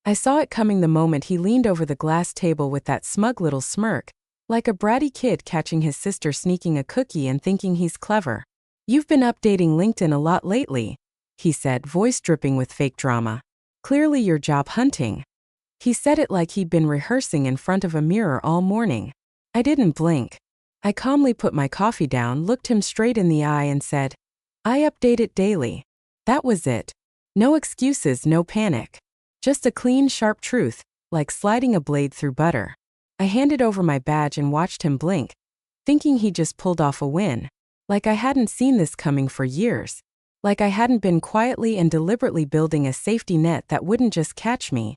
I saw it coming the moment he leaned over the glass table with that smug little smirk, like a bratty kid catching his sister sneaking a cookie and thinking he's clever. "You've been updating LinkedIn a lot lately," he said, voice dripping with fake drama. "Clearly you're job hunting." He said it like he'd been rehearsing in front of a mirror all morning. I didn't blink. I calmly put my coffee down, looked him straight in the eye and said, "I update it daily." That was it. No excuses, no panic. Just a clean, sharp truth, like sliding a blade through butter. I handed over my badge and watched him blink, thinking he just pulled off a win. Like I hadn't seen this coming for years. Like I hadn't been quietly and deliberately building a safety net that wouldn't just catch me.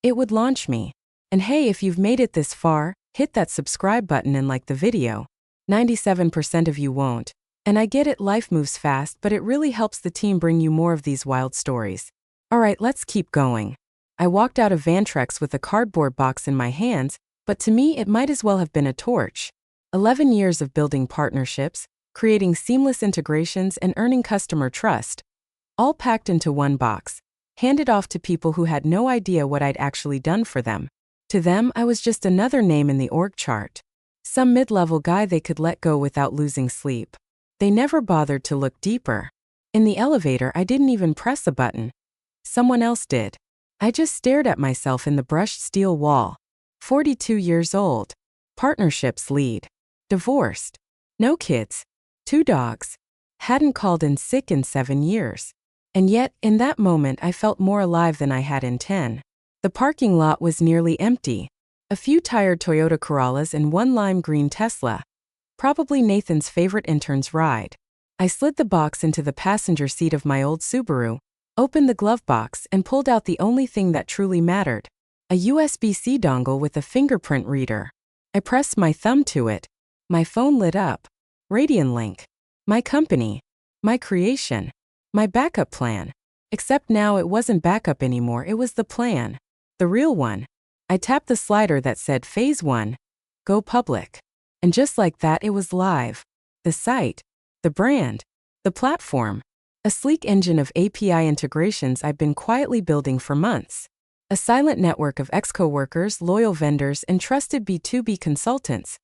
It would launch me. And hey, if you've made it this far, hit that subscribe button and like the video. 97% of you won't. And I get it, life moves fast, but it really helps the team bring you more of these wild stories. Alright, let's keep going. I walked out of Vantrex with a cardboard box in my hands, but to me it might as well have been a torch. 11 years of building partnerships, creating seamless integrations and earning customer trust, all packed into one box, handed off to people who had no idea what I'd actually done for them. To them, I was just another name in the org chart. Some mid-level guy they could let go without losing sleep. They never bothered to look deeper. In the elevator, I didn't even press a button. Someone else did. I just stared at myself in the brushed steel wall. 42 years old. Partnerships lead. Divorced. No kids. 2 dogs. Hadn't called in sick in 7 years. And yet, in that moment, I felt more alive than I had in 10. The parking lot was nearly empty. A few tired Toyota Corollas and one lime green Tesla. Probably Nathan's favorite intern's ride. I slid the box into the passenger seat of my old Subaru, opened the glove box and pulled out the only thing that truly mattered. A USB-C dongle with a fingerprint reader. I pressed my thumb to it. My phone lit up. Radianlink. My company. My creation. My backup plan. Except now it wasn't backup anymore, it was the plan. The real one. I tapped the slider that said Phase 1. Go public. And just like that, it was live. The site. The brand. The platform. A sleek engine of API integrations I've been quietly building for months. A silent network of ex-coworkers, loyal vendors, and trusted B2B consultants.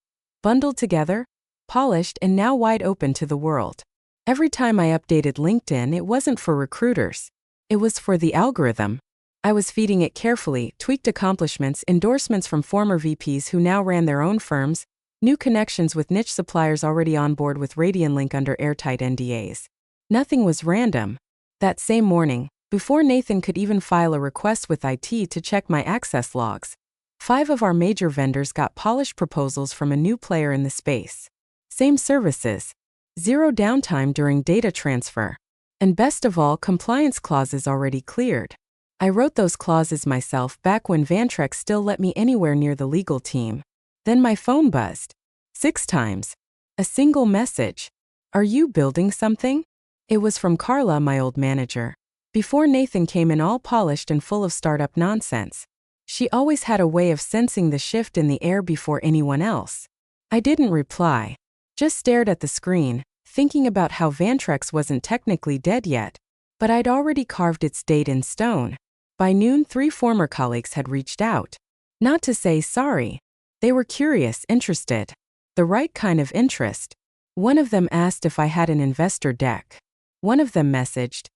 Bundled together, polished, and now wide open to the world. Every time I updated LinkedIn, it wasn't for recruiters. It was for the algorithm. I was feeding it carefully, tweaked accomplishments, endorsements from former VPs who now ran their own firms, new connections with niche suppliers already on board with Radianlink under airtight NDAs. Nothing was random. That same morning, before Nathan could even file a request with IT to check my access logs, 5 of our major vendors got polished proposals from a new player in the space. Same services. 0 downtime during data transfer. And best of all, compliance clauses already cleared. I wrote those clauses myself back when Vantrex still let me anywhere near the legal team. Then my phone buzzed. 6 times. A single message. "Are you building something?" It was from Carla, my old manager. Before Nathan came in all polished and full of startup nonsense. She always had a way of sensing the shift in the air before anyone else. I didn't reply. Just stared at the screen, thinking about how Vantrex wasn't technically dead yet, but I'd already carved its date in stone. By noon, 3 former colleagues had reached out. Not to say sorry. They were curious, interested. The right kind of interest. One of them asked if I had an investor deck. One of them messaged,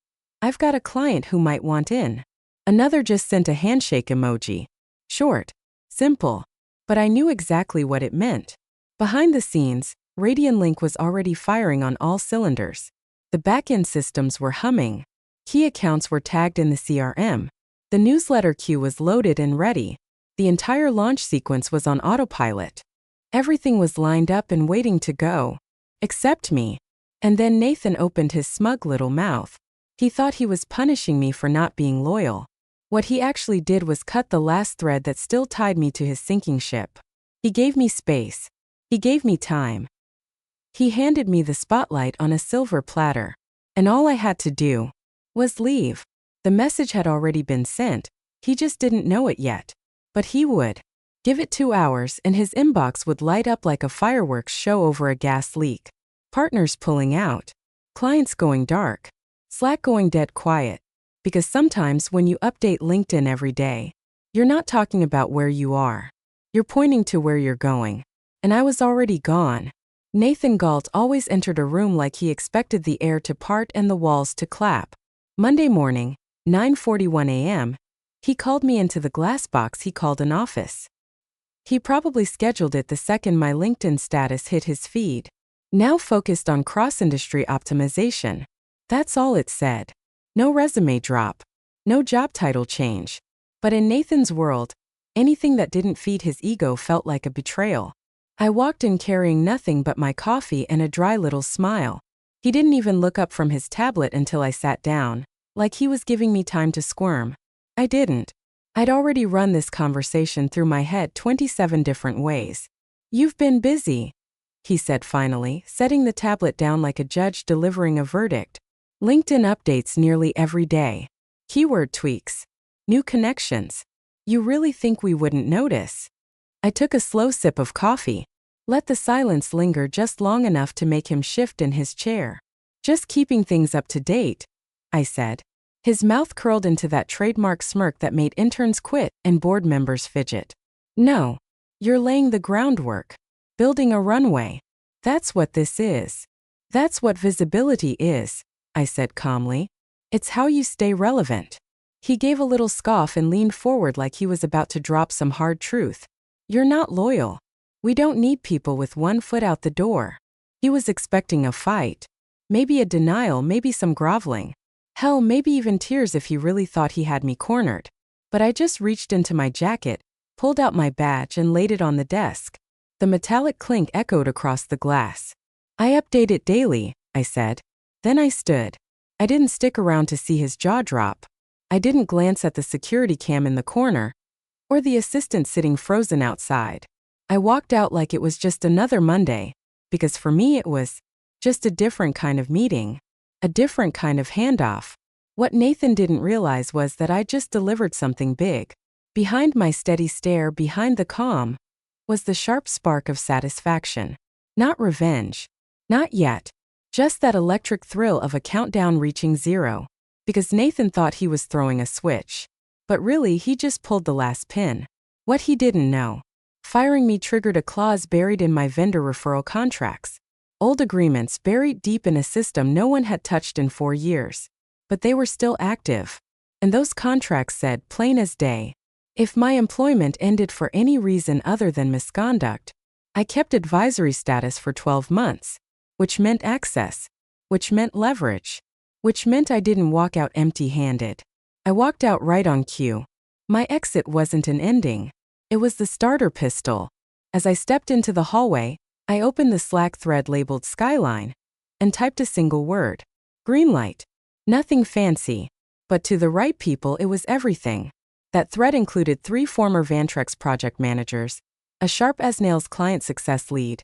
"I've got a client who might want in." Another just sent a handshake emoji. Short. Simple. But I knew exactly what it meant. Behind the scenes, Radianlink was already firing on all cylinders. The back-end systems were humming. Key accounts were tagged in the CRM. The newsletter queue was loaded and ready. The entire launch sequence was on autopilot. Everything was lined up and waiting to go. Except me. And then Nathan opened his smug little mouth. He thought he was punishing me for not being loyal. What he actually did was cut the last thread that still tied me to his sinking ship. He gave me space. He gave me time. He handed me the spotlight on a silver platter. And all I had to do was leave. The message had already been sent. He just didn't know it yet. But he would. Give it 2 hours and his inbox would light up like a fireworks show over a gas leak. Partners pulling out. Clients going dark. Slack going dead quiet. Because sometimes when you update LinkedIn every day, You're not talking about where you are. You're pointing to where you're going. And I was already gone. Nathan Galt always entered a room like he expected the air to part and the walls to clap. Monday morning, 9:41 a.m., he called me into the glass box he called an office. He probably scheduled it the second my LinkedIn status hit his feed. Now focused on cross-industry optimization. That's all it said. No resume drop. No job title change. But in Nathan's world, anything that didn't feed his ego felt like a betrayal. I walked in carrying nothing but my coffee and a dry little smile. He didn't even look up from his tablet until I sat down, like he was giving me time to squirm. I didn't. I'd already run this conversation through my head 27 different ways. You've been busy, he said finally, setting the tablet down like a judge delivering a verdict. LinkedIn updates nearly every day. Keyword tweaks. New connections. You really think we wouldn't notice? I took a slow sip of coffee. Let the silence linger just long enough to make him shift in his chair. Just keeping things up to date, I said. His mouth curled into that trademark smirk that made interns quit and board members fidget. No. You're laying the groundwork. Building a runway. That's what this is. That's what visibility is, I said calmly. It's how you stay relevant. He gave a little scoff and leaned forward like he was about to drop some hard truth. You're not loyal. We don't need people with one foot out the door. He was expecting a fight. Maybe a denial, maybe some groveling. Hell, maybe even tears if he really thought he had me cornered. But I just reached into my jacket, pulled out my badge and laid it on the desk. The metallic clink echoed across the glass. I update it daily, I said. Then I stood. I didn't stick around to see his jaw drop. I didn't glance at the security cam in the corner, or the assistant sitting frozen outside. I walked out like it was just another Monday, because for me it was just a different kind of meeting, a different kind of handoff. What Nathan didn't realize was that I just delivered something big. Behind my steady stare, behind the calm, was the sharp spark of satisfaction. Not revenge. Not yet. Just that electric thrill of a countdown reaching zero. Because Nathan thought he was throwing a switch. But really he just pulled the last pin. What he didn't know. Firing me triggered a clause buried in my vendor referral contracts. Old agreements buried deep in a system no one had touched in 4 years. But they were still active. And those contracts said, plain as day, if my employment ended for any reason other than misconduct, I kept advisory status for 12 months, which meant access, which meant leverage, which meant I didn't walk out empty-handed. I walked out right on cue. My exit wasn't an ending. It was the starter pistol. As I stepped into the hallway, I opened the Slack thread labeled Skyline and typed a single word. Green light. Nothing fancy. But to the right people it was everything. That thread included 3 former Vantrex project managers, a sharp-as-nails client success lead,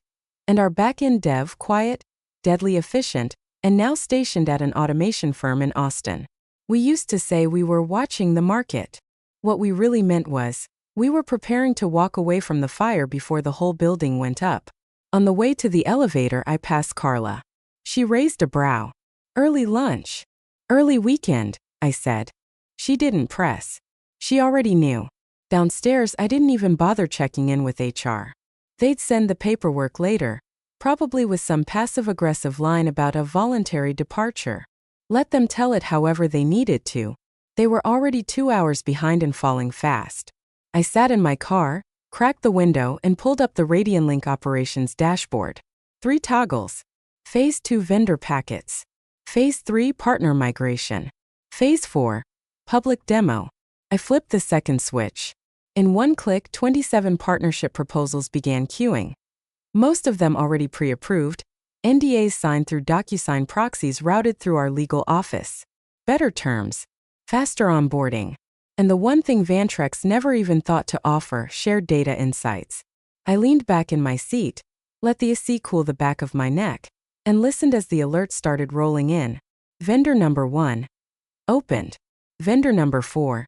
and our back-end dev, quiet, deadly efficient, and now stationed at an automation firm in Austin. We used to say we were watching the market. What we really meant was, we were preparing to walk away from the fire before the whole building went up. On the way to the elevator I passed Carla. She raised a brow. Early lunch. Early weekend, I said. She didn't press. She already knew. Downstairs I didn't even bother checking in with HR. They'd send the paperwork later, probably with some passive-aggressive line about a voluntary departure. Let them tell it however they needed to. They were already 2 hours behind and falling fast. I sat in my car, cracked the window and pulled up the RadianLink operations dashboard. 3 toggles. Phase 2 vendor packets. Phase 3 partner migration. Phase 4 public demo. I flipped the second switch. In one click, 27 partnership proposals began queuing. Most of them already pre-approved, NDAs signed through DocuSign proxies routed through our legal office. Better terms. Faster onboarding. And the one thing Vantrex never even thought to offer, shared data insights. I leaned back in my seat, let the AC cool the back of my neck, and listened as the alerts started rolling in. Vendor number 1. Opened. Vendor number 4.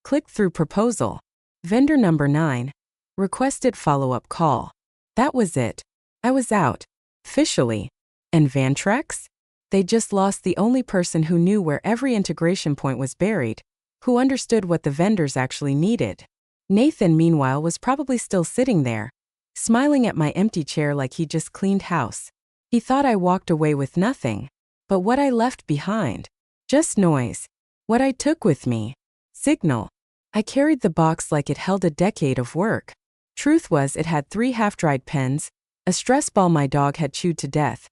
Clicked through proposal. Vendor number 9. Requested follow-up call. That was it. I was out. Officially. And Vantrex? They just lost the only person who knew where every integration point was buried, who understood what the vendors actually needed. Nathan, meanwhile, was probably still sitting there, smiling at my empty chair like he just cleaned house. He thought I walked away with nothing. But what I left behind? Just noise. What I took with me? Signal. I carried the box like it held a decade of work. Truth was, it had 3 half-dried pens, a stress ball my dog had chewed to death,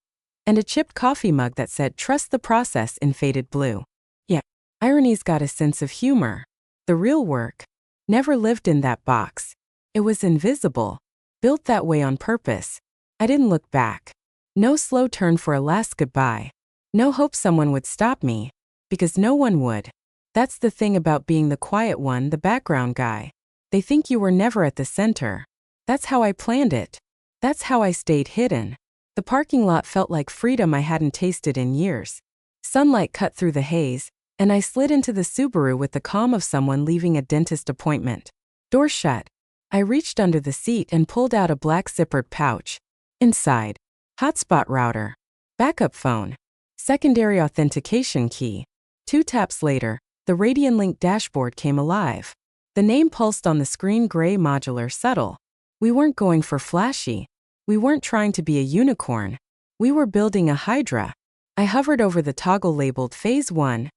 and a chipped coffee mug that said, "Trust the process," in faded blue. Yeah, irony's got a sense of humor. The real work never lived in that box. It was invisible, built that way on purpose. I didn't look back. No slow turn for a last goodbye. No hope someone would stop me, because no one would. That's the thing about being the quiet one, the background guy. They think you were never at the center. That's how I planned it. That's how I stayed hidden. The parking lot felt like freedom I hadn't tasted in years. Sunlight cut through the haze, and I slid into the Subaru with the calm of someone leaving a dentist appointment. Door shut. I reached under the seat and pulled out a black zippered pouch. Inside, hotspot router, backup phone, secondary authentication key. 2 taps later, the Radian-Link dashboard came alive. The name pulsed on the screen, gray, modular, subtle. We weren't going for flashy. We weren't trying to be a unicorn. We were building a Hydra. I hovered over the toggle labeled Phase 1.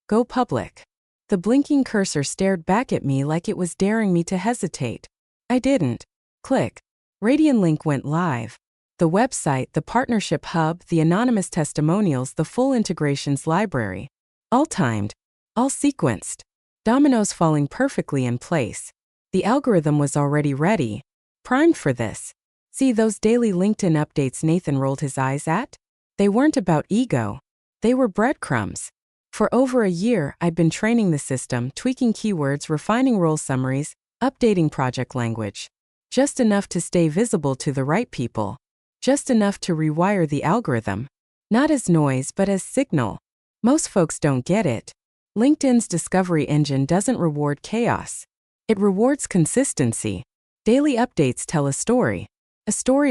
Go public. The blinking cursor stared back at me like it was daring me to hesitate. I didn't. Click. Radian-Link went live. The website, the partnership hub, the anonymous testimonials, the full integrations library. All timed. All sequenced. Dominoes falling perfectly in place. The algorithm was already ready. Primed for this. See those daily LinkedIn updates Nathan rolled his eyes at? They weren't about ego. They were breadcrumbs. For over a year, I'd been training the system, tweaking keywords, refining role summaries, updating project language. Just enough to stay visible to the right people. Just enough to rewire the algorithm. Not as noise, but as signal. Most folks don't get it. LinkedIn's discovery engine doesn't reward chaos. It rewards consistency. Daily updates tell a story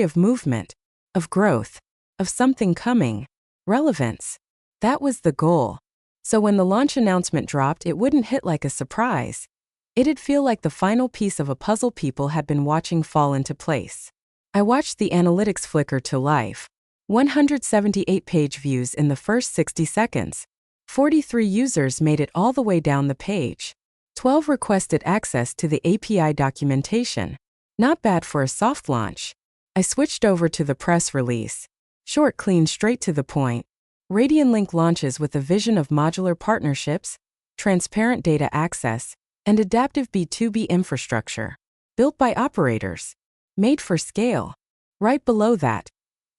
of movement, of growth, of something coming, relevance. That was the goal. So when the launch announcement dropped, it wouldn't hit like a surprise. It'd feel like the final piece of a puzzle people had been watching fall into place. I watched the analytics flicker to life. 178 page views in the first 60 seconds. 43 users made it all the way down the page. 12 requested access to the API documentation. Not bad for a soft launch. I switched over to the press release. Short, clean, straight to the point. Radian-Link launches with a vision of modular partnerships, transparent data access, and adaptive B2B infrastructure. Built by operators. Made for scale. Right below that,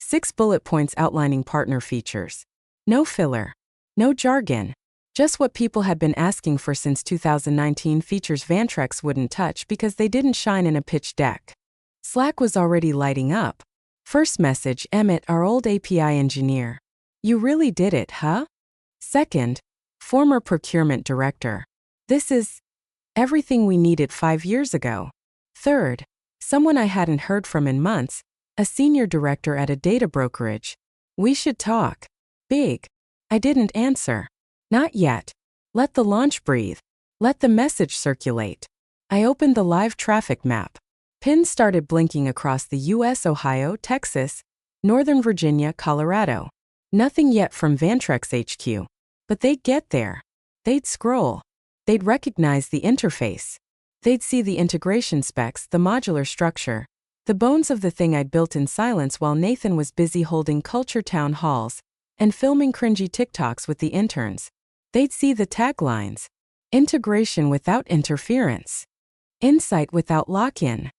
6 bullet points outlining partner features. No filler. No jargon. Just what people had been asking for since 2019, features Vantrex wouldn't touch because they didn't shine in a pitch deck. Slack was already lighting up. First message, Emmett, our old API engineer. You really did it, huh? Second, former procurement director. This is everything we needed 5 years ago. Third, someone I hadn't heard from in months, a senior director at a data brokerage. We should talk. Big. I didn't answer. Not yet. Let the launch breathe. Let the message circulate. I opened the live traffic map. Pins started blinking across the US, Ohio, Texas, Northern Virginia, Colorado. Nothing yet from Vantrex HQ. But they'd get there. They'd scroll. They'd recognize the interface. They'd see the integration specs, the modular structure, the bones of the thing I'd built in silence while Nathan was busy holding culture town halls and filming cringy TikToks with the interns. They'd see the taglines. Integration without interference. Insight without lock-in.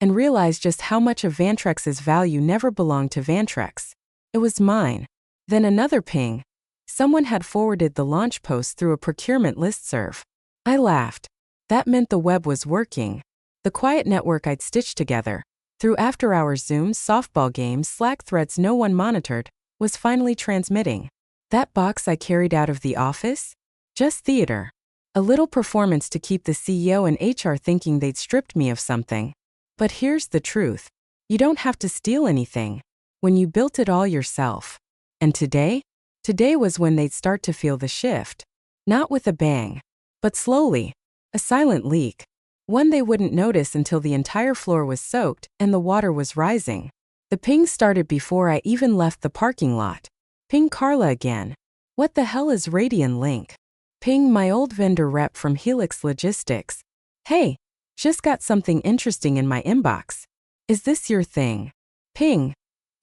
And realize just how much of Vantrex's value never belonged to Vantrex. It was mine. Then another ping. Someone had forwarded the launch post through a procurement listserv. I laughed. That meant the web was working. The quiet network I'd stitched together, through after-hours Zooms, softball games, Slack threads no one monitored, was finally transmitting. That box I carried out of the office? Just theater. A little performance to keep the CEO and HR thinking they'd stripped me of something. But here's the truth. You don't have to steal anything when you built it all yourself. And today? Today was when they'd start to feel the shift. Not with a bang, but slowly. A silent leak. One they wouldn't notice until the entire floor was soaked and the water was rising. The ping started before I even left the parking lot. Ping Carla again. What the hell is Radian Link? Ping my old vendor rep from Helix Logistics. Hey, just got something interesting in my inbox. Is this your thing? Ping.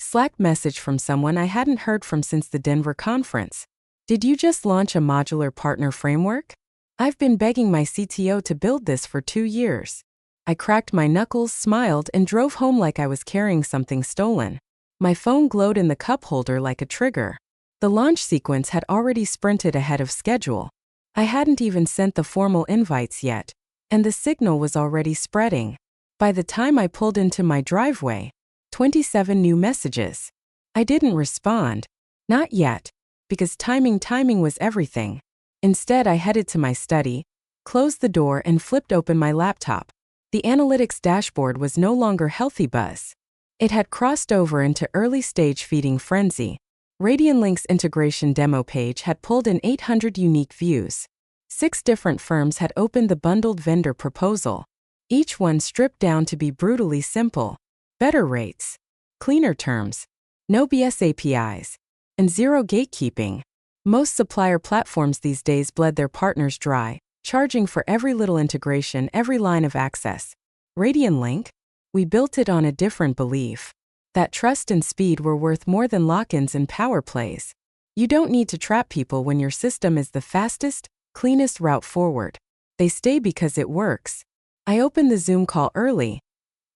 Slack message from someone I hadn't heard from since the Denver conference. Did you just launch a modular partner framework? I've been begging my CTO to build this for 2 years. I cracked my knuckles, smiled, and drove home like I was carrying something stolen. My phone glowed in the cup holder like a trigger. The launch sequence had already sprinted ahead of schedule. I hadn't even sent the formal invites yet, and the signal was already spreading. By the time I pulled into my driveway, 27 new messages. I didn't respond. Not yet, because timing was everything. Instead, I headed to my study, closed the door, and flipped open my laptop. The analytics dashboard was no longer healthy buzz. It had crossed over into early-stage feeding frenzy. Radianlink's integration demo page had pulled in 800 unique views. 6 different firms had opened the bundled vendor proposal, each one stripped down to be brutally simple. Better rates, cleaner terms, no BS APIs, and zero gatekeeping. Most supplier platforms these days bled their partners dry, charging for every little integration, every line of access. Radianlink? We built it on a different belief. That trust and speed were worth more than lock-ins and power plays. You don't need to trap people when your system is the fastest, cleanest route forward. They stay because it works. I opened the Zoom call early.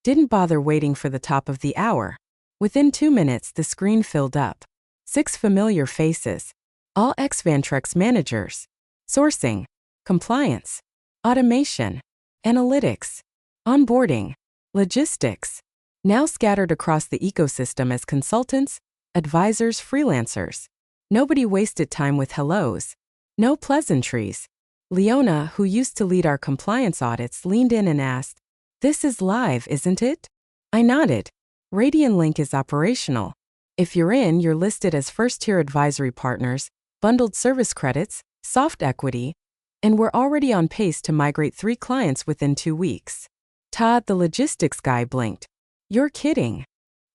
Didn't bother waiting for the top of the hour. Within 2 minutes, the screen filled up. 6 familiar faces. All ex-Vantrex managers. Sourcing, compliance, automation, analytics, onboarding, logistics. Now scattered across the ecosystem as consultants, advisors, freelancers. Nobody wasted time with hellos. No pleasantries. Leona, who used to lead our compliance audits, leaned in and asked, "This is live, isn't it?" I nodded. Radianlink is operational. If you're in, you're listed as first-tier advisory partners, bundled service credits, soft equity, and we're already on pace to migrate 3 clients within 2 weeks. Todd, the logistics guy, blinked. You're kidding.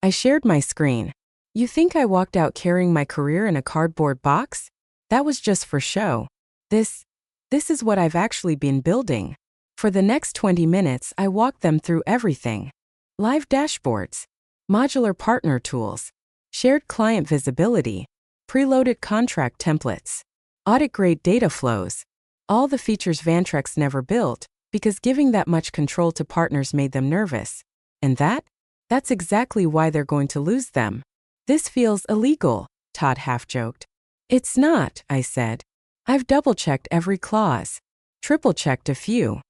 I shared my screen. You think I walked out carrying my career in a cardboard box? That was just for show. This is what I've actually been building. For the next 20 minutes, I walked them through everything. Live dashboards, modular partner tools, shared client visibility, preloaded contract templates, audit-grade data flows, all the features Vantrex never built, because giving that much control to partners made them nervous. And that's exactly why they're going to lose them. This feels illegal, Todd half-joked. It's not, I said. I've double-checked every clause, triple-checked a few.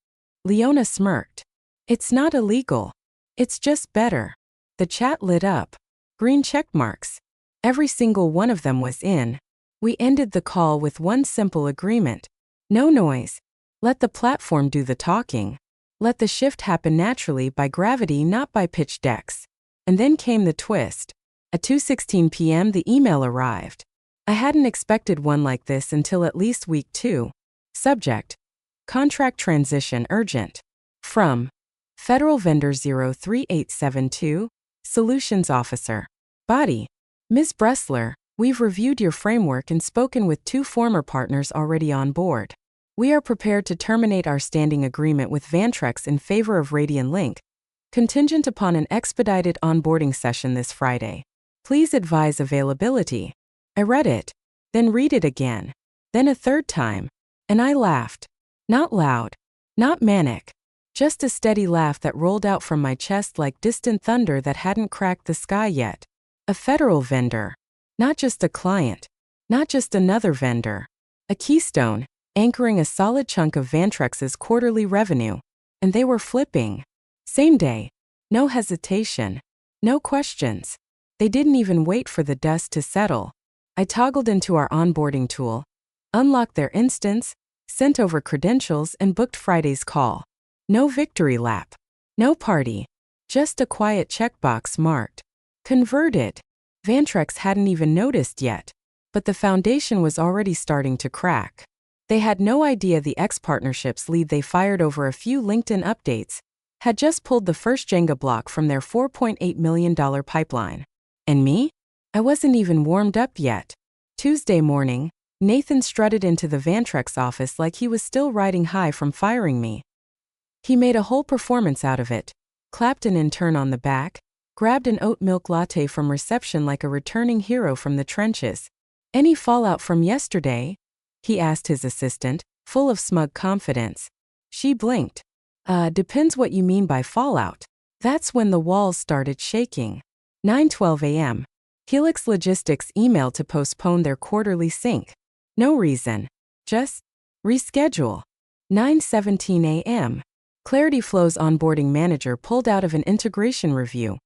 Leona smirked. It's not illegal. It's just better. The chat lit up. Green check marks. Every single one of them was in. We ended the call with one simple agreement. No noise. Let the platform do the talking. Let the shift happen naturally by gravity, not by pitch decks. And then came the twist. At 2:16 p.m. the email arrived. I hadn't expected one like this until at least week 2. Subject: Contract transition urgent. From Federal Vendor 03872, Solutions Officer. Body: Ms. Bressler, we've reviewed your framework and spoken with 2 former partners already on board. We are prepared to terminate our standing agreement with Vantrex in favor of Radianlink, contingent upon an expedited onboarding session this Friday. Please advise availability. I read it, then read it again, then a 3rd time, and I laughed. Not loud, not manic, just a steady laugh that rolled out from my chest like distant thunder that hadn't cracked the sky yet. A federal vendor. Not just a client. Not just another vendor. A keystone, anchoring a solid chunk of Vantrex's quarterly revenue. And they were flipping. Same day. No hesitation. No questions. They didn't even wait for the dust to settle. I toggled into our onboarding tool, unlocked their instance, sent over credentials, and booked Friday's call. No victory lap. No party. Just a quiet checkbox marked converted. Vantrex hadn't even noticed yet, but the foundation was already starting to crack. They had no idea the ex-partnerships lead they fired over a few LinkedIn updates had just pulled the first Jenga block from their $4.8 million pipeline. And me? I wasn't even warmed up yet. Tuesday morning, Nathan strutted into the Vantrex office like he was still riding high from firing me. He made a whole performance out of it, clapped an intern on the back, grabbed an oat milk latte from reception like a returning hero from the trenches. Any fallout from yesterday? He asked his assistant, full of smug confidence. She blinked. Depends what you mean by fallout. That's when the walls started shaking. 9:12 a.m. Helix Logistics emailed to postpone their quarterly sync. No reason. Just reschedule. 9:17 a.m. Clarity Flow's onboarding manager pulled out of an integration review.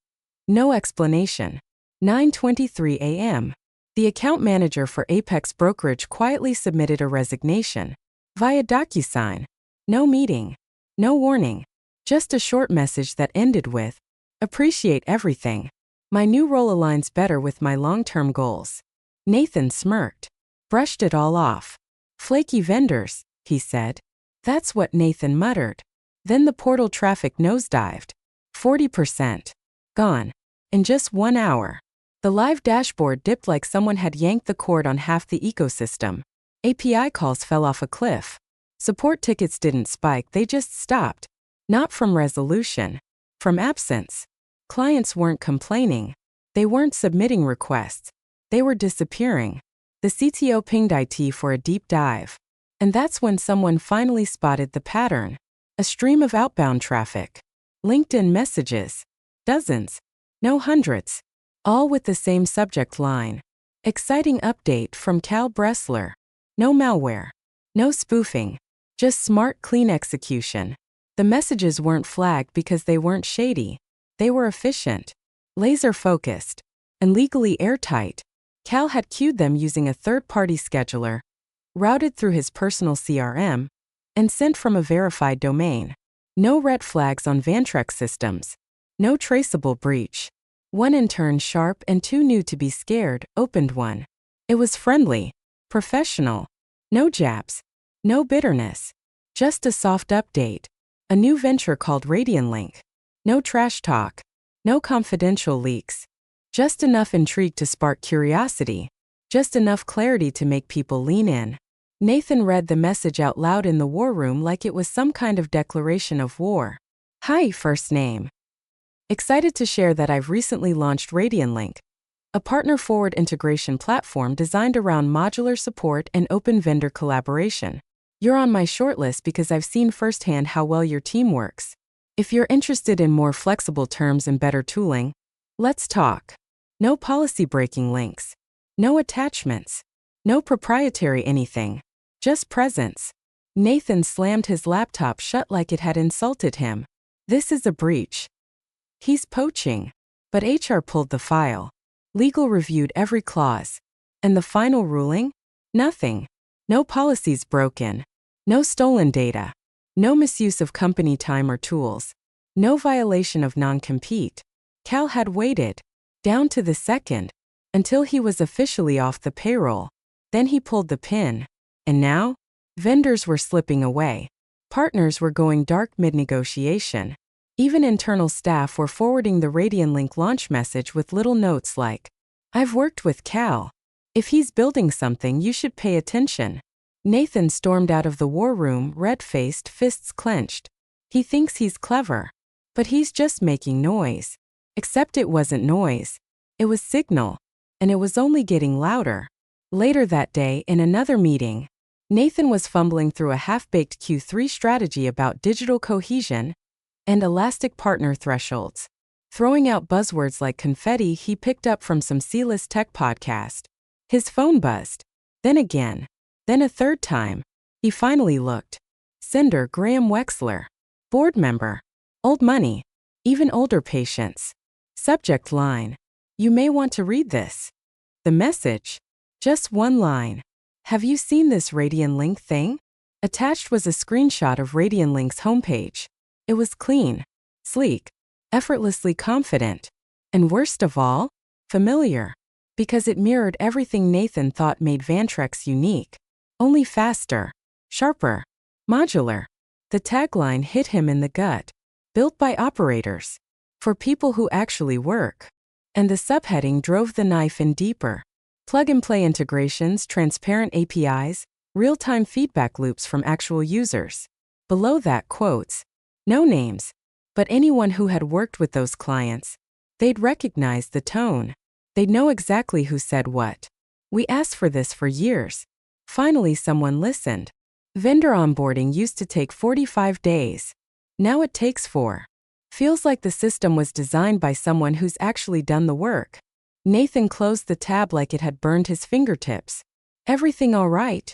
No explanation. 9:23 a.m. The account manager for Apex Brokerage quietly submitted a resignation. Via DocuSign. No meeting. No warning. Just a short message that ended with, "Appreciate everything. My new role aligns better with my long-term goals." Nathan smirked. Brushed it all off. "Flaky vendors," he said. That's what Nathan muttered. Then the portal traffic nosedived. 40%. Gone. In just 1 hour. The live dashboard dipped like someone had yanked the cord on half the ecosystem. API calls fell off a cliff. Support tickets didn't spike, they just stopped. Not from resolution. From absence. Clients weren't complaining. They weren't submitting requests. They were disappearing. The CTO pinged IT for a deep dive. And that's when someone finally spotted the pattern. A stream of outbound traffic. LinkedIn messages. Dozens. No hundreds. All with the same subject line. Exciting update from Cal Bressler. No malware. No spoofing. Just smart, clean execution. The messages weren't flagged because they weren't shady. They were efficient, laser-focused, and legally airtight. Cal had queued them using a third-party scheduler, routed through his personal CRM, and sent from a verified domain. No red flags on Vantrex systems. No traceable breach. One intern, sharp and too new to be scared, opened one. It was friendly, professional. No jabs. No bitterness. Just a soft update. A new venture called Radianlink. No trash talk. No confidential leaks. Just enough intrigue to spark curiosity. Just enough clarity to make people lean in. Nathan read the message out loud in the war room like it was some kind of declaration of war. Hi, first name. Excited to share that I've recently launched Radianlink, a partner-forward integration platform designed around modular support and open vendor collaboration. You're on my shortlist because I've seen firsthand how well your team works. If you're interested in more flexible terms and better tooling, let's talk. No policy-breaking links. No attachments. No proprietary anything. Just presence. Nathan slammed his laptop shut like it had insulted him. This is a breach. He's poaching. But HR pulled the file. Legal reviewed every clause. And the final ruling? Nothing. No policies broken. No stolen data. No misuse of company time or tools. No violation of non-compete. Cal had waited, down to the second, until he was officially off the payroll. Then he pulled the pin. And now? Vendors were slipping away. Partners were going dark mid-negotiation. Even internal staff were forwarding the Radianlink launch message with little notes like, "I've worked with Cal. If he's building something, you should pay attention." Nathan stormed out of the war room, red-faced, fists clenched. He thinks he's clever. But he's just making noise. Except it wasn't noise. It was signal. And it was only getting louder. Later that day, in another meeting, Nathan was fumbling through a half-baked Q3 strategy about digital cohesion and elastic partner thresholds, throwing out buzzwords like confetti he picked up from some C-list tech podcast. His phone buzzed. Then again. Then a third time. He finally looked. Sender Graham Wexler. Board member. Old money. Even older patients. Subject line. You may want to read this. The message. Just one line. Have you seen this Radianlink thing? Attached was a screenshot of Radianlink's homepage. It was clean, sleek, effortlessly confident, and worst of all, familiar. Because it mirrored everything Nathan thought made Vantrex unique. Only faster. sharper, modular. The tagline hit him in the gut. Built by operators. For people who actually work. And the subheading drove the knife in deeper. Plug-and-play integrations, transparent APIs, real-time feedback loops from actual users. Below that, quotes. No names. But anyone who had worked with those clients. They'd recognize the tone. They'd know exactly who said what. We asked for this for years. Finally, someone listened. Vendor onboarding used to take 45 days. Now it takes 4. Feels like the system was designed by someone who's actually done the work. Nathan closed the tab like it had burned his fingertips. Everything all right?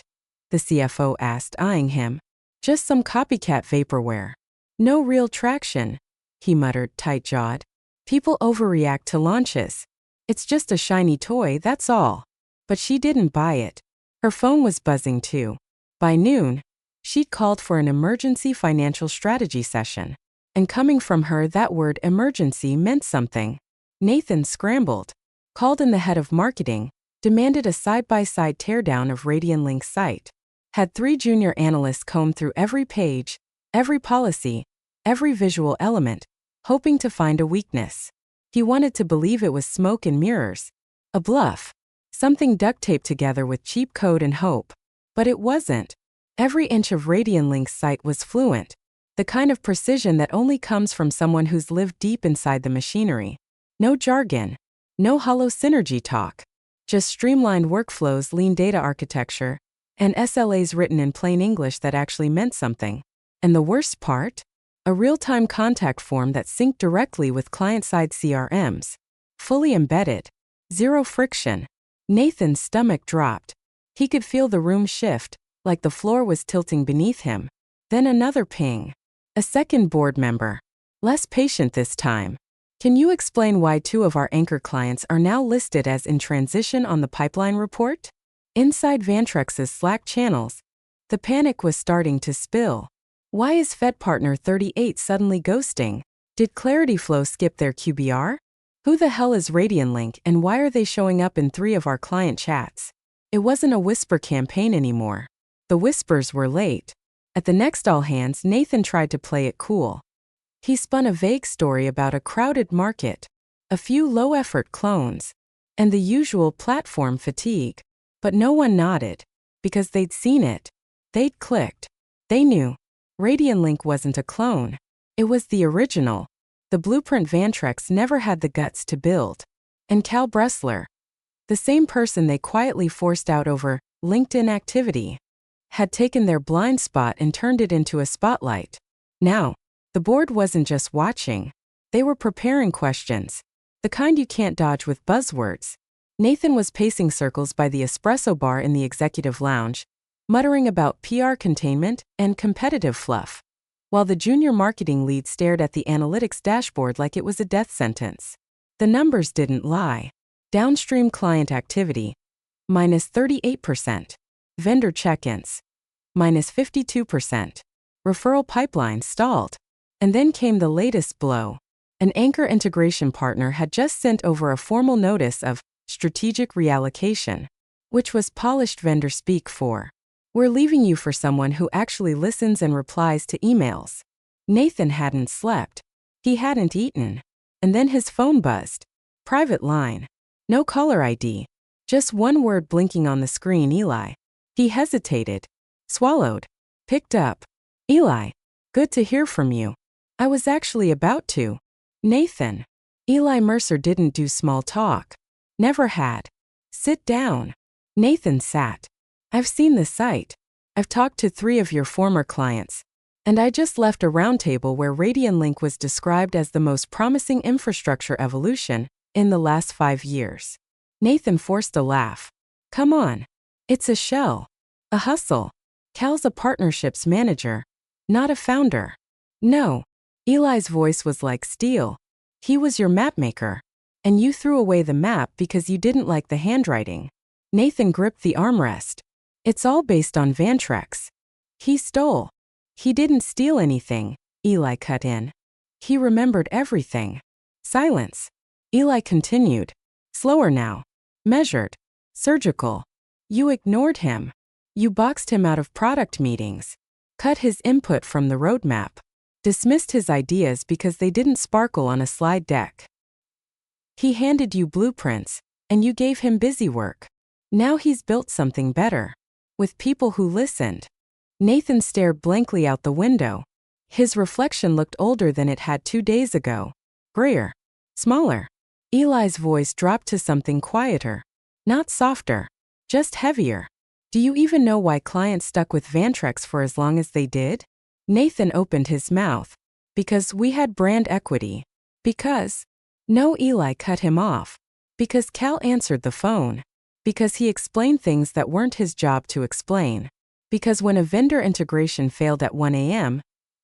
The CFO asked, eyeing him. Just some copycat vaporware. No real traction, he muttered, tight-jawed. People overreact to launches. It's just a shiny toy, that's all. But she didn't buy it. Her phone was buzzing too. By noon, she'd called for an emergency financial strategy session. And coming from her, that word emergency meant something. Nathan scrambled. Called in the head of marketing, demanded a side-by-side teardown of Radianlink's site. Had 3 junior analysts comb through every page, every policy, every visual element, hoping to find a weakness. He wanted to believe it was smoke and mirrors. A bluff. Something duct-taped together with cheap code and hope. But it wasn't. Every inch of Radianlink's site was fluent. The kind of precision that only comes from someone who's lived deep inside the machinery. No jargon. No hollow synergy talk. Just streamlined workflows, lean data architecture, and SLAs written in plain English that actually meant something. And the worst part? A real-time contact form that synced directly with client-side CRMs. Fully embedded. Zero friction. Nathan's stomach dropped. He could feel the room shift, like the floor was tilting beneath him. Then another ping. A second board member. Less patient this time. Can you explain why 2 of our anchor clients are now listed as in transition on the pipeline report? Inside Vantrex's Slack channels, the panic was starting to spill. Why is Fed Partner 38 suddenly ghosting? Did ClarityFlow skip their QBR? Who the hell is Radianlink and why are they showing up in 3 of our client chats? It wasn't a whisper campaign anymore. The whispers were late. At the next all-hands, Nathan tried to play it cool. He spun a vague story about a crowded market, a few low-effort clones, and the usual platform fatigue. But no one nodded, because they'd seen it. They'd clicked. They knew. Radianlink wasn't a clone. It was the original. The blueprint Vantrex never had the guts to build. And Cal Bressler, the same person they quietly forced out over LinkedIn activity, had taken their blind spot and turned it into a spotlight. Now, the board wasn't just watching. They were preparing questions. The kind you can't dodge with buzzwords. Nathan was pacing circles by the espresso bar in the executive lounge, muttering about PR containment and competitive fluff, while the junior marketing lead stared at the analytics dashboard like it was a death sentence. The numbers didn't lie. Downstream client activity, minus 38%. Vendor check-ins, minus 52%. Referral pipeline stalled. And then came the latest blow. An anchor integration partner had just sent over a formal notice of strategic reallocation, which was polished vendor speak for, "We're leaving you for someone who actually listens and replies to emails." Nathan hadn't slept. He hadn't eaten. And then his phone buzzed. Private line. No caller ID. Just one word blinking on the screen, Eli. He hesitated. Swallowed. Picked up. Eli. Good to hear from you. I was actually about to. Nathan. Eli Mercer didn't do small talk. Never had. Sit down. Nathan sat. I've seen the site. I've talked to 3 of your former clients. And I just left a roundtable where Radianlink was described as the most promising infrastructure evolution in the last 5 years. Nathan forced a laugh. Come on. It's a shell. A hustle. Cal's a partnerships manager, not a founder. No. Eli's voice was like steel. He was your mapmaker. And you threw away the map because you didn't like the handwriting. Nathan gripped the armrest. It's all based on Vantrex. He stole. He didn't steal anything, Eli cut in. He remembered everything. Silence. Eli continued. Slower now. Measured. Surgical. You ignored him. You boxed him out of product meetings, cut his input from the roadmap, dismissed his ideas because they didn't sparkle on a slide deck. He handed you blueprints, and you gave him busy work. Now he's built something better, with people who listened. Nathan stared blankly out the window. His reflection looked older than it had 2 days ago. Grayer. Smaller. Eli's voice dropped to something quieter. Not softer. Just heavier. Do you even know why clients stuck with Vantrex for as long as they did? Nathan opened his mouth. Because we had brand equity. Because. No, Eli cut him off. Because Cal answered the phone. Because he explained things that weren't his job to explain. Because when a vendor integration failed at 1 a.m.,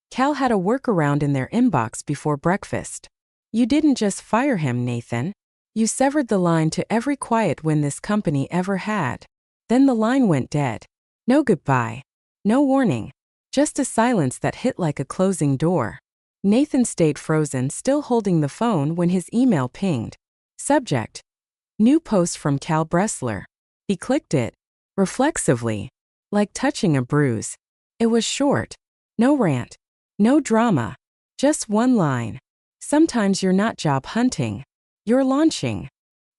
Cal had a workaround in their inbox before breakfast. You didn't just fire him, Nathan. You severed the line to every quiet win this company ever had. Then the line went dead. No goodbye. No warning. Just a silence that hit like a closing door. Nathan stayed frozen, still holding the phone when his email pinged. Subject. New post from Cal Bressler. He clicked it. Reflexively. Like touching a bruise. It was short. No rant. No drama. Just one line. Sometimes you're not job hunting. You're launching.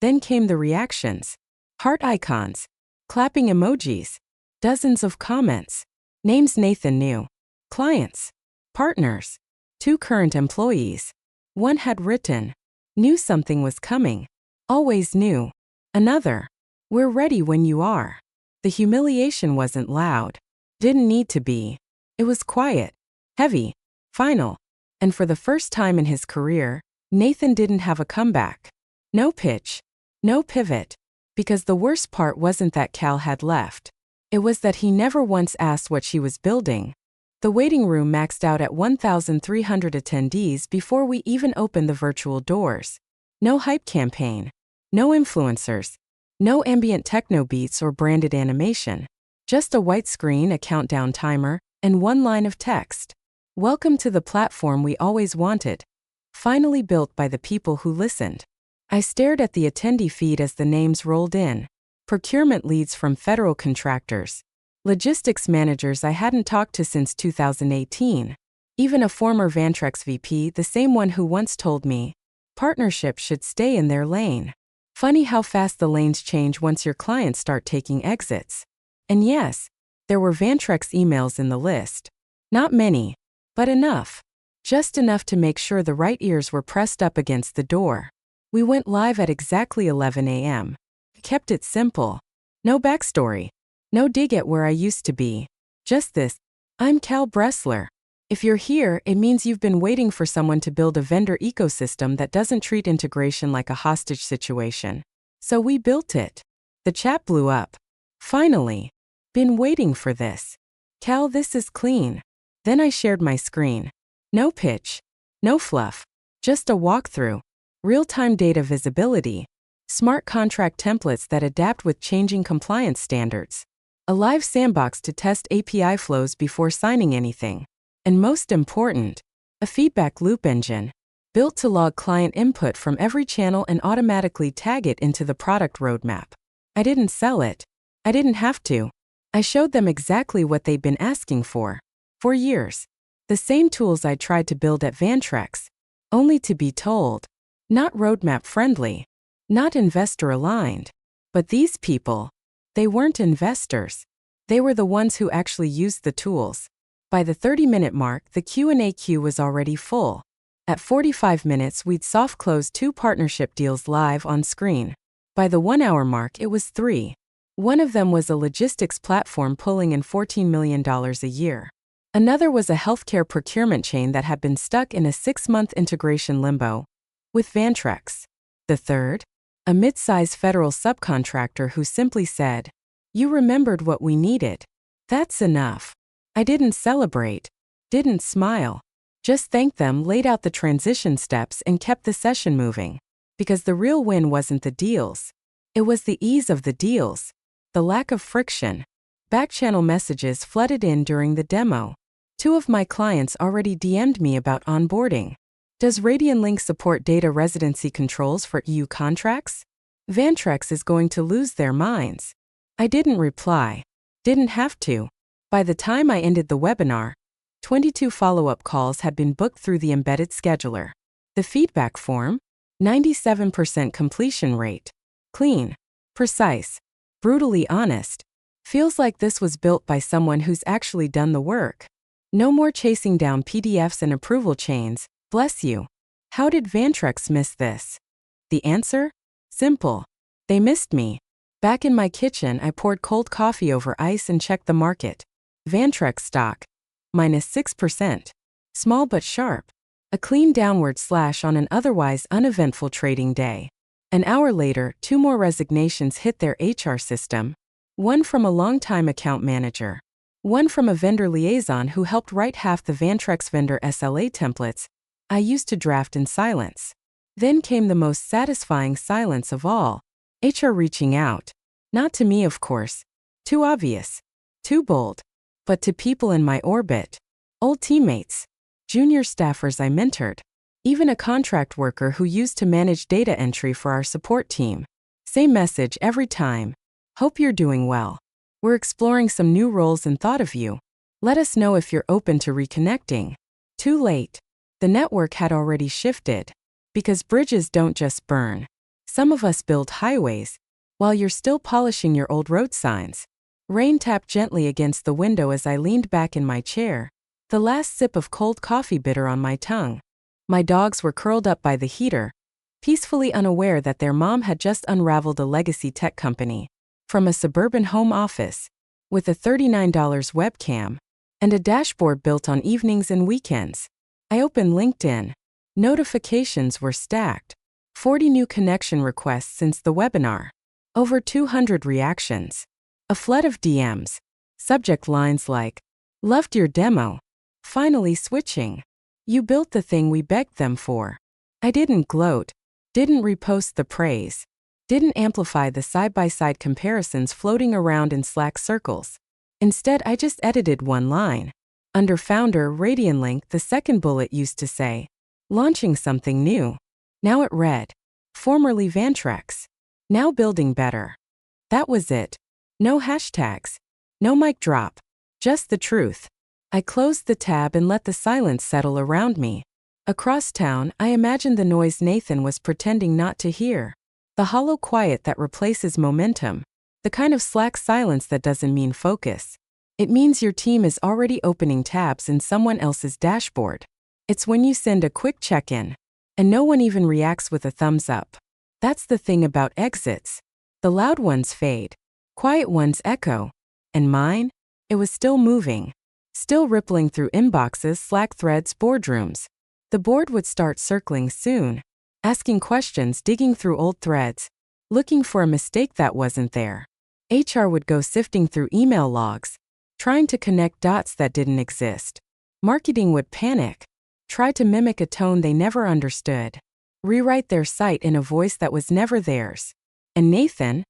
Then came the reactions. Heart icons. Clapping emojis. Dozens of comments. Names Nathan knew. Clients. Partners. 2 current employees. One had written. Knew something was coming. Always knew. Another. We're ready when you are. The humiliation wasn't loud. Didn't need to be. It was quiet. Heavy. Final. And for the first time in his career, Nathan didn't have a comeback. No pitch. No pivot. Because the worst part wasn't that Cal had left. It was that he never once asked what she was building. The waiting room maxed out at 1,300 attendees before we even opened the virtual doors. No hype campaign. No influencers. No ambient techno beats or branded animation. Just a white screen, a countdown timer, and one line of text. Welcome to the platform we always wanted. Finally built by the people who listened. I stared at the attendee feed as the names rolled in. Procurement leads from federal contractors. Logistics managers I hadn't talked to since 2018. Even a former Vantrex VP, the same one who once told me, partnerships should stay in their lane. Funny how fast the lanes change once your clients start taking exits. And yes, there were Vantrex emails in the list. Not many, but enough. Just enough to make sure the right ears were pressed up against the door. We went live at exactly 11 a.m. Kept it simple. No backstory. No dig at where I used to be. Just this. I'm Cal Bressler. If you're here, it means you've been waiting for someone to build a vendor ecosystem that doesn't treat integration like a hostage situation. So we built it. The chat blew up. Finally. Been waiting for this. Cal, this is clean. Then I shared my screen. No pitch. No fluff. Just a walkthrough. Real-time data visibility. Smart contract templates that adapt with changing compliance standards. A live sandbox to test API flows before signing anything. And most important, a feedback loop engine, built to log client input from every channel and automatically tag it into the product roadmap. I didn't sell it. I didn't have to. I showed them exactly what they'd been asking for years. The same tools I tried to build at Vantrex, only to be told, not roadmap friendly, not investor aligned. But these people, they weren't investors. They were the ones who actually used the tools. By the 30-minute mark, the Q&A queue was already full. At 45 minutes, we'd soft-closed 2 partnership deals live on screen. By the 1-hour mark, it was 3. One of them was a logistics platform pulling in $14 million a year. Another was a healthcare procurement chain that had been stuck in a 6-month integration limbo with Vantrex. The third, a mid-size federal subcontractor who simply said, "You remembered what we needed. That's enough." I didn't celebrate, didn't smile, just thanked them, laid out the transition steps, and kept the session moving. Because the real win wasn't the deals. It was the ease of the deals, the lack of friction. Backchannel messages flooded in during the demo. 2 of my clients already DM'd me about onboarding. Does Radian Link support data residency controls for EU contracts? Vantrex is going to lose their minds. I didn't reply. Didn't have to. By the time I ended the webinar, 22 follow-up calls had been booked through the embedded scheduler. The feedback form? 97% completion rate. Clean. Precise. Brutally honest. Feels like this was built by someone who's actually done the work. No more chasing down PDFs and approval chains, bless you. How did Vantrex miss this? The answer? Simple. They missed me. Back in my kitchen, I poured cold coffee over ice and checked the market. Vantrex stock. -6%. Small but sharp. A clean downward slash on an otherwise uneventful trading day. An hour later, 2 more resignations hit their HR system. One from a longtime account manager. One from a vendor liaison who helped write half the Vantrex vendor SLA templates I used to draft in silence. Then came the most satisfying silence of all. HR reaching out. Not to me, of course. Too obvious. Too bold. But to people in my orbit. Old teammates. Junior staffers I mentored. Even a contract worker who used to manage data entry for our support team. Same message every time. Hope you're doing well. We're exploring some new roles and thought of you. Let us know if you're open to reconnecting. Too late. The network had already shifted. Because bridges don't just burn. Some of us build highways, while you're still polishing your old road signs. Rain tapped gently against the window as I leaned back in my chair, the last sip of cold coffee bitter on my tongue. My dogs were curled up by the heater, peacefully unaware that their mom had just unraveled a legacy tech company from a suburban home office with a $39 webcam and a dashboard built on evenings and weekends. I opened LinkedIn. Notifications were stacked. 40 new connection requests since the webinar. Over 200 reactions. A flood of DMs. Subject lines like, "Loved your demo. Finally switching. You built the thing we begged them for." I didn't gloat. Didn't repost the praise. Didn't amplify the side-by-side comparisons floating around in Slack circles. Instead, I just edited one line. Under Founder Radianlink, the second bullet used to say, "Launching something new." Now it read, "Formerly Vantrex. Now building better." That was it. No hashtags. No mic drop. Just the truth. I closed the tab and let the silence settle around me. Across town, I imagined the noise Nathan was pretending not to hear. The hollow quiet that replaces momentum. The kind of Slack silence that doesn't mean focus. It means your team is already opening tabs in someone else's dashboard. It's when you send a quick check-in, and no one even reacts with a thumbs up. That's the thing about exits. The loud ones fade. Quiet ones echo. And mine? It was still moving. Still rippling through inboxes, Slack threads, boardrooms. The board would start circling soon. Asking questions, digging through old threads. Looking for a mistake that wasn't there. HR would go sifting through email logs. Trying to connect dots that didn't exist. Marketing would panic. Try to mimic a tone they never understood. Rewrite their site in a voice that was never theirs. And Nathan?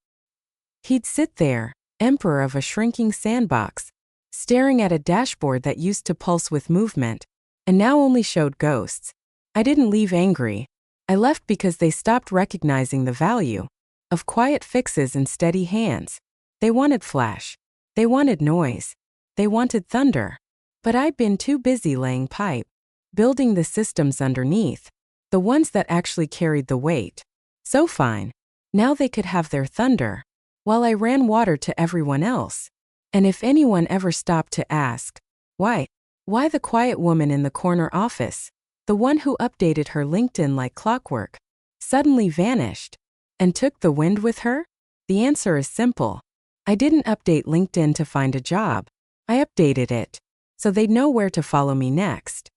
He'd sit there, emperor of a shrinking sandbox, staring at a dashboard that used to pulse with movement, and now only showed ghosts. I didn't leave angry. I left because they stopped recognizing the value of quiet fixes and steady hands. They wanted flash. They wanted noise. They wanted thunder. But I'd been too busy laying pipe, building the systems underneath, the ones that actually carried the weight. So fine. Now they could have their thunder, while I ran water to everyone else. And if anyone ever stopped to ask, why? Why the quiet woman in the corner office, the one who updated her LinkedIn like clockwork, suddenly vanished and took the wind with her? The answer is simple. I didn't update LinkedIn to find a job. I updated it so they'd know where to follow me next.